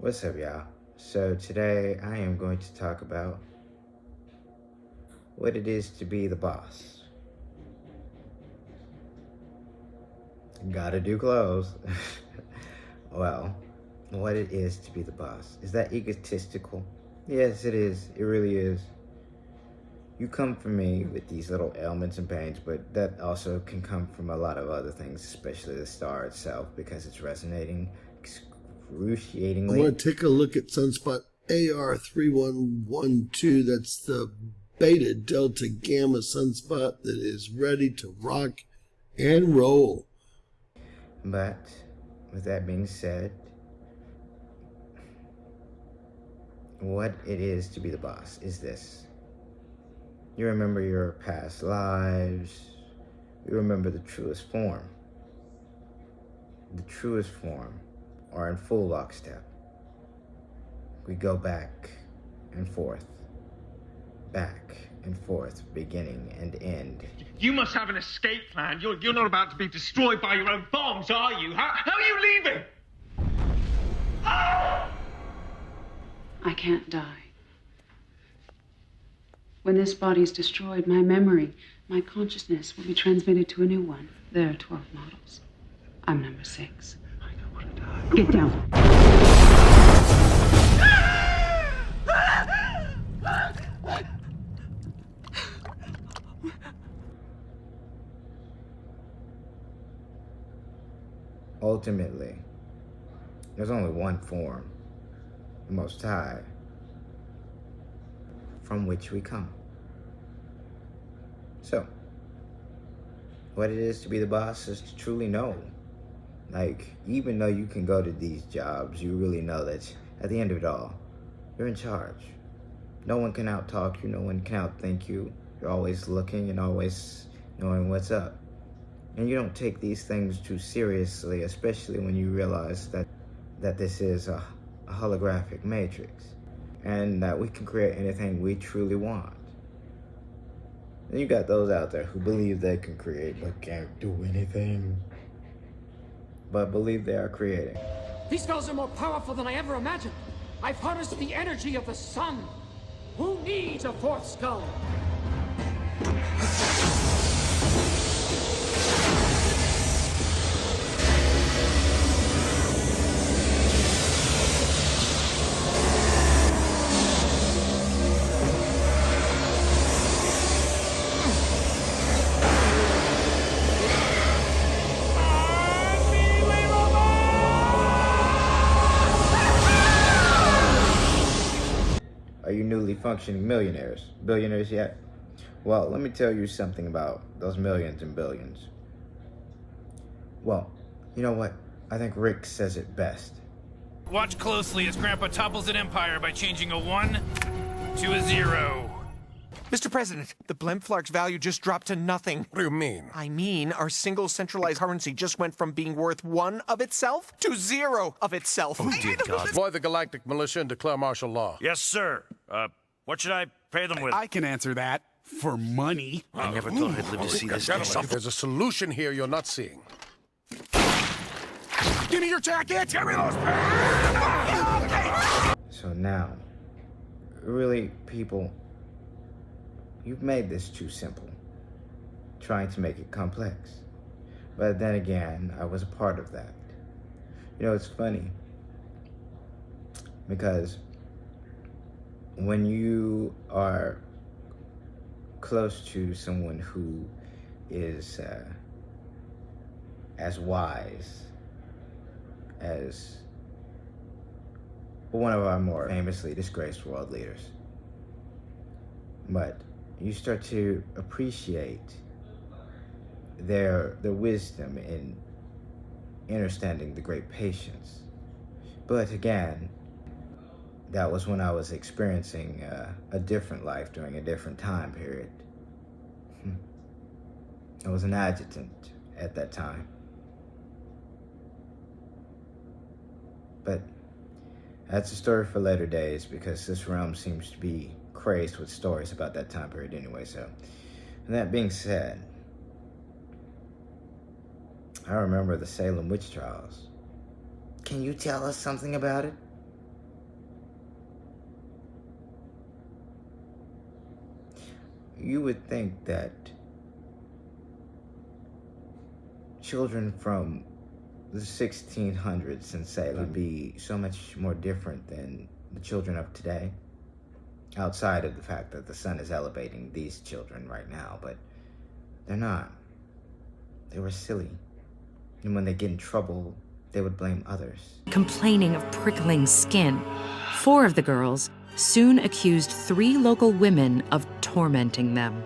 What's up, y'all? So today I am going to talk about what it is to be the boss. Gotta do clothes. Well, what it is to be the boss. Is that egotistical? Yes, it is. It really is. You come from me with these little ailments and pains, but that also can come from a lot of other things, especially the star itself, because it's resonating excruciatingly. I want to take a look at sunspot AR3112. That's the beta delta gamma sunspot that is ready to rock and roll. But with that being said, what it is to be the boss is this. You remember your past lives. You remember the truest form. The truest form are in full lockstep. We go back and forth, beginning and end. You must have an escape plan. You're not about to be destroyed by your own bombs, are you? How are you leaving? I can't die. When this body is destroyed, my memory, my consciousness will be transmitted to a new one. There are 12 models. I'm number 6. I don't want to die. Get down. Ultimately, there's only one form, the Most High, from which we come. So, what it is to be the boss is to truly know. Like, even though you can go to these jobs, you really know that at the end of it all, you're in charge. No one can out-talk you, no one can out-think you. You're always looking and always knowing what's up. And you don't take these things too seriously, especially when you realize that this is a holographic matrix, and that we can create anything we truly want. And you got those out there who believe they can create but can't do anything, but believe they are creating. These spells are more powerful than I ever imagined. I've harnessed the energy of the sun. Who needs a fourth skull? Are you newly functioning millionaires? Billionaires yet? Well, let me tell you something about those millions and billions. Well, you know what? I think Rick says it best. Watch closely as Grandpa topples an empire by changing a 1 to a 0. Mr. President, the Blemflark's value just dropped to nothing. What do you mean? I mean, our single centralized currency just went from being worth 1 of itself to 0 of itself. Oh, dear God. Deploy the Galactic Militia and declare martial law. Yes, sir. What should I pay them with? I can answer that. For money. I never thought I'd live to see this day. There's a solution here you're not seeing. Give me your jacket! Give me those pants! So now, really, people, you've made this too simple, trying to make it complex. But then again, I was a part of that. You know, it's funny, because when you are close to someone who is as wise as one of our more famously disgraced world leaders, but you start to appreciate their wisdom in understanding the great patience. But again, that was when I was experiencing a different life during a different time period. I was an adjutant at that time. But that's a story for later days, because this realm seems to be crazed with stories about that time period anyway. So, and that being said, I remember the Salem witch trials. Can you tell us something about it? you would think that children from the 1600s in Salem would be so much more different than the children of today, outside of the fact that the sun is elevating these children right now, but they're not. They were silly, and when they get in trouble, they would blame others. Complaining of prickling skin, 4 of the girls soon accused 3 local women of tormenting them.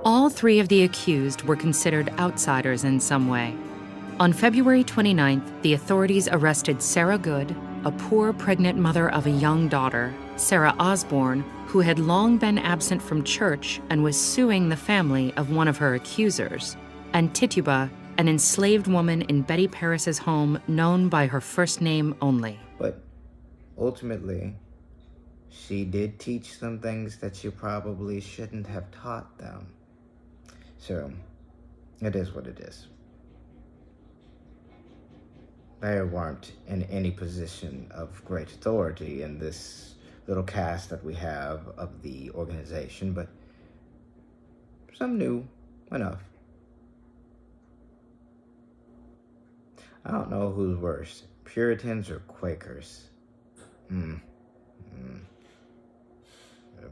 All 3 of the accused were considered outsiders in some way. On February 29th, the authorities arrested Sarah Good, a poor pregnant mother of a young daughter, Sarah Osborne, who had long been absent from church and was suing the family of one of her accusers, and Tituba, an enslaved woman in Betty Paris's home known by her first name only. But ultimately, she did teach them things that she probably shouldn't have taught them. So, it is what it is. They weren't in any position of great authority in this little cast that we have of the organization, but some knew enough. I don't know who's worse, Puritans or Quakers. A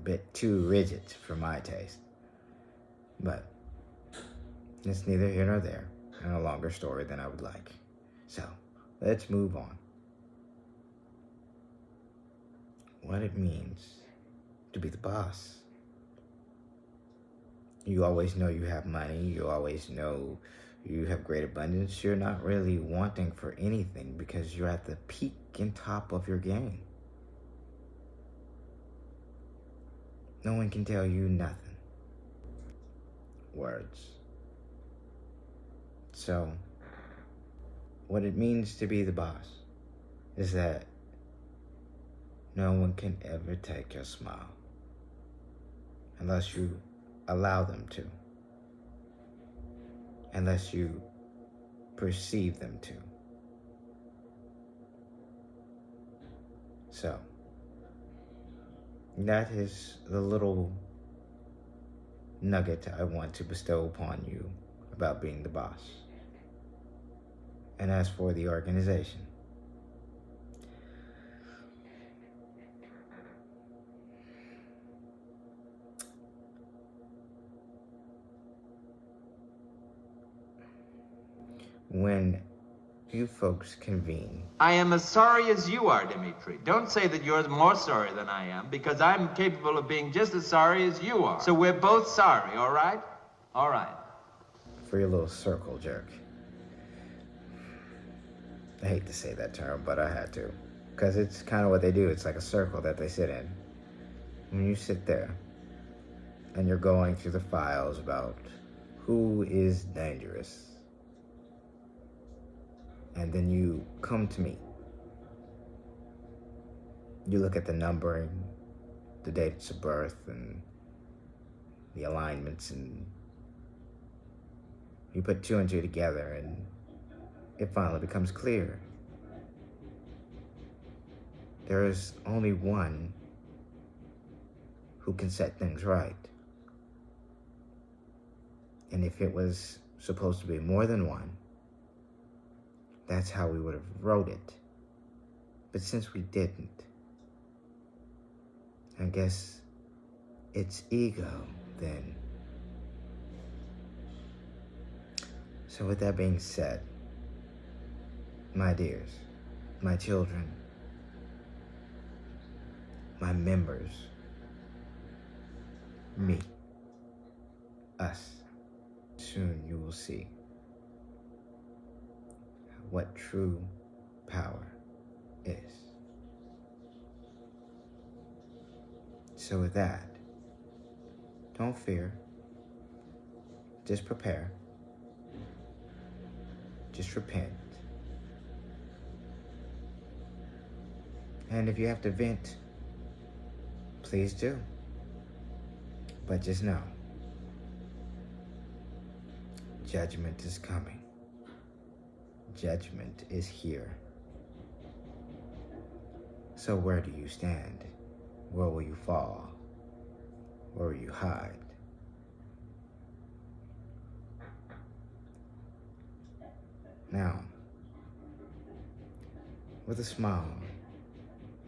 bit too rigid for my taste. But it's neither here nor there, and a longer story than I would like. So, let's move on. What it means to be the boss. You always know you have money. You always know you have great abundance. You're not really wanting for anything because you're at the peak and top of your game. No one can tell you nothing. Words. So, what it means to be the boss is that no one can ever take your smile unless you allow them to, unless you perceive them to. So, that is the little nugget I want to bestow upon you about being the boss. And as for the organization, when you folks convene, I am as sorry as you are, Dimitri. Don't say that you're more sorry than I am, because I'm capable of being just as sorry as you are. So we're both sorry, all right? All right. For your little circle jerk. I hate to say that term, but I had to. Because it's kind of what they do. It's like a circle that they sit in. When you sit there, and you're going through the files about who is dangerous, and then you come to me. You look at the numbering, the dates of birth, and the alignments, and you put 2 and 2 together, and it finally becomes clear. There is only one who can set things right. And if it was supposed to be more than one, that's how we would have wrote it. But since we didn't, I guess it's ego then. So with that being said, my dears, my children, my members, me, us, soon you will see what true power is. So with that, don't fear, just prepare, just repent, and if you have to vent, please do, but just know, judgment is coming. Judgment is here. So where do you stand? Where will you fall? Where will you hide? Now, with a smile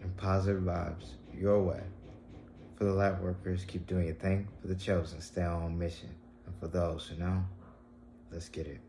and positive vibes your way, for the light workers, keep doing your thing. For the chosen, stay on mission. And for those who know, let's get it.